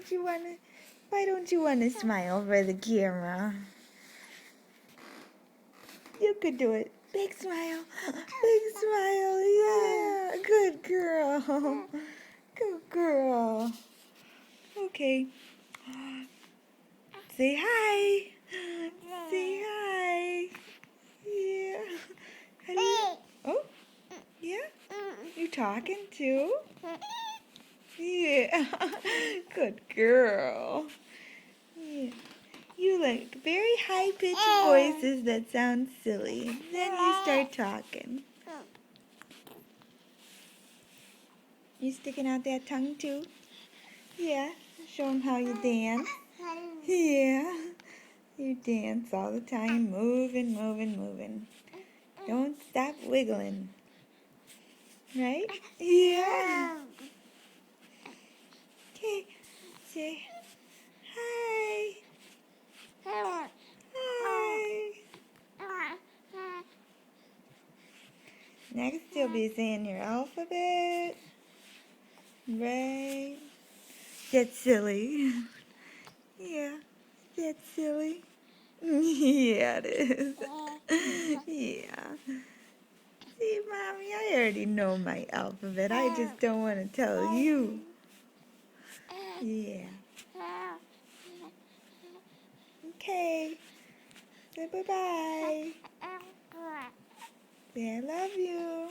don't you wanna smile for the camera? You could do it. Big smile. Big smile. Yeah. Good girl. Good girl. Okay. Say hi. Say hi. Yeah. How do you... Oh, yeah? You talking too? Yeah. Good girl. Yeah. You like very high-pitched voices that sound silly. Then you start talking. You sticking out that tongue too? Yeah. Show them how you dance. Yeah. You dance all the time, moving, moving, moving. Don't stop wiggling. Right? Yeah. Okay. Say hi. Hi. Next you'll be saying your alphabet. Right. That's silly. Yeah. That's silly. Yeah, it is. Yeah. See, Mommy, I already know my alphabet. I just don't want to tell you. Yeah. Okay. Say bye-bye. Say I love you.